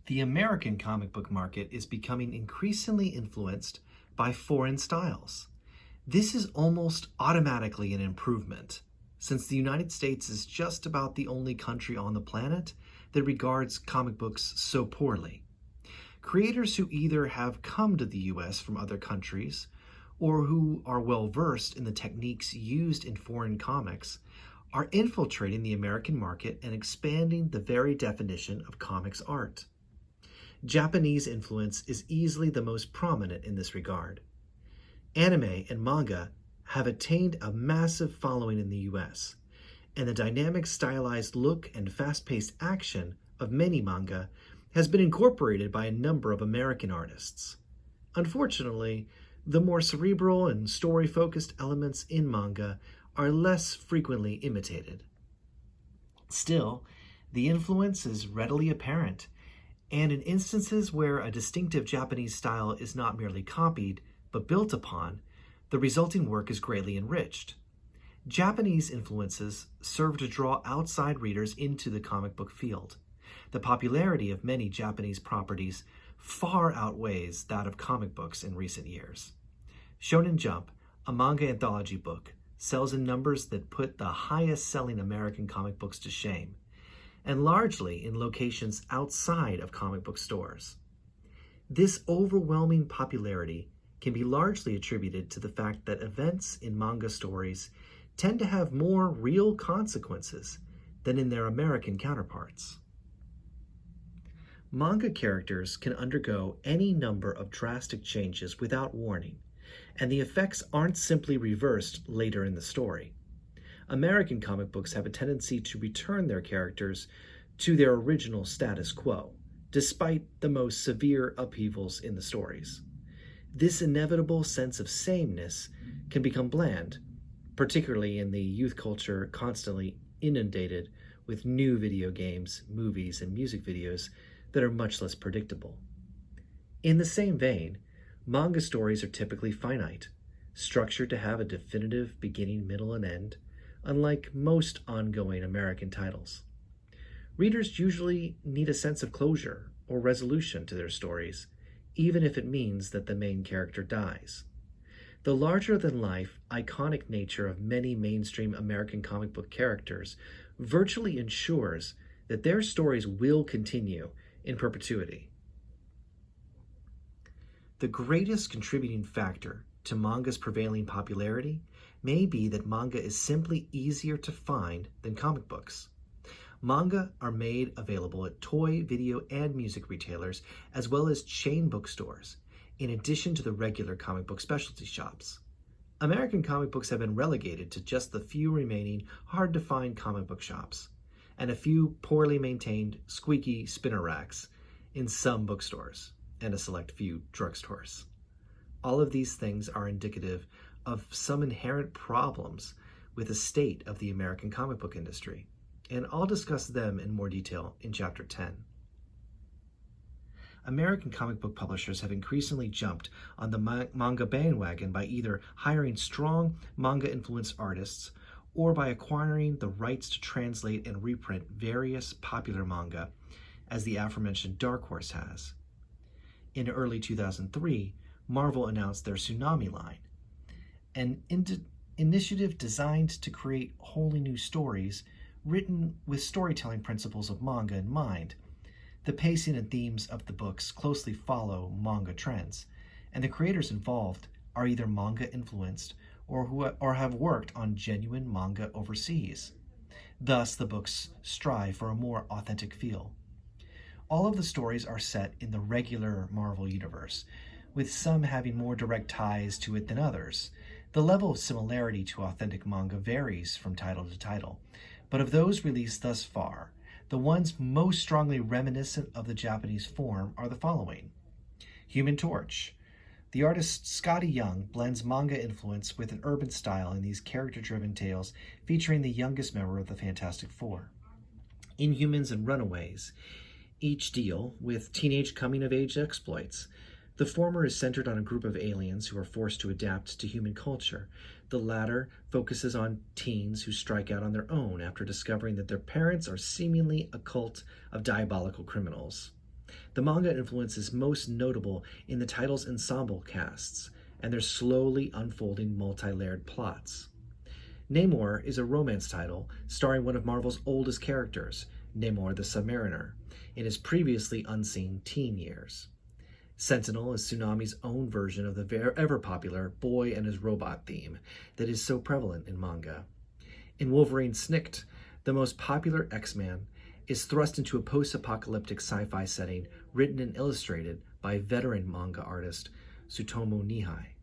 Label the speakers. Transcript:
Speaker 1: The American comic book market is becoming increasingly influenced by foreign styles. This is almost automatically an improvement, since the United States is just about the only country on the planet that regards comic books so poorly. Creators who either have come to the US from other countries or who are well versed in the techniques used in foreign comics are infiltrating the American market and expanding the very definition of comics art. Japanese influence is easily the most prominent in this regard. Anime and manga have attained a massive following in the US, and the dynamic stylized look and fast-paced action of many manga has been incorporated by a number of American artists. Unfortunately, the more cerebral and story-focused elements in manga are less frequently imitated. Still, the influence is readily apparent, and in instances where a distinctive Japanese style is not merely copied, but built upon, the resulting work is greatly enriched. Japanese influences serve to draw outside readers into the comic book field. The popularity of many Japanese properties far outweighs that of comic books in recent years. Shonen Jump, a manga anthology book, sells in numbers that put the highest-selling American comic books to shame, and largely in locations outside of comic book stores. This overwhelming popularity can be largely attributed to the fact that events in manga stories tend to have more real consequences than in their American counterparts. Manga characters can undergo any number of drastic changes without warning, and the effects aren't simply reversed later in the story. American comic books have a tendency to return their characters to their original status quo, despite the most severe upheavals in the stories. This inevitable sense of sameness can become bland, particularly in the youth culture constantly inundated with new video games, movies, and music videos that are much less predictable. In the same vein, manga stories are typically finite, structured to have a definitive beginning, middle, and end, unlike most ongoing American titles. Readers usually need a sense of closure or resolution to their stories, even if it means that the main character dies. The larger-than-life, iconic nature of many mainstream American comic book characters virtually ensures that their stories will continue in perpetuity. The greatest contributing factor to manga's prevailing popularity may be that manga is simply easier to find than comic books. Manga are made available at toy, video, and music retailers, as well as chain bookstores, in addition to the regular comic book specialty shops. American comic books have been relegated to just the few remaining hard-to-find comic book shops, and a few poorly maintained, squeaky spinner racks in some bookstores, and a select few drugstores. All of these things are indicative of some inherent problems with the state of the American comic book industry, and I'll discuss them in more detail in Chapter 10. American comic book publishers have increasingly jumped on the manga bandwagon by either hiring strong manga-influenced artists or by acquiring the rights to translate and reprint various popular manga, as the aforementioned Dark Horse has. In early 2003, Marvel announced their Tsunami line, an initiative designed to create wholly new stories written with storytelling principles of manga in mind. The pacing and themes of the books closely follow manga trends, and the creators involved are either manga-influenced or have worked on genuine manga overseas. Thus, the books strive for a more authentic feel. All of the stories are set in the regular Marvel universe, with some having more direct ties to it than others. The level of similarity to authentic manga varies from title to title, but of those released thus far, the ones most strongly reminiscent of the Japanese form are the following. Human Torch. The artist Scotty Young blends manga influence with an urban style in these character-driven tales featuring the youngest member of the Fantastic Four. Inhumans and Runaways each deal with teenage coming-of-age exploits. The former is centered on a group of aliens who are forced to adapt to human culture. The latter focuses on teens who strike out on their own after discovering that their parents are seemingly a cult of diabolical criminals. The manga influence is most notable in the title's ensemble casts and their slowly unfolding multi-layered plots. Namor is a romance title starring one of Marvel's oldest characters, Namor the Submariner, in his previously unseen teen years. Sentinel is Tsunami's own version of the ever-popular boy and his robot theme that is so prevalent in manga. In Wolverine Snikt, the most popular X-Man is thrust into a post-apocalyptic sci-fi setting written and illustrated by veteran manga artist Tsutomu Nihai.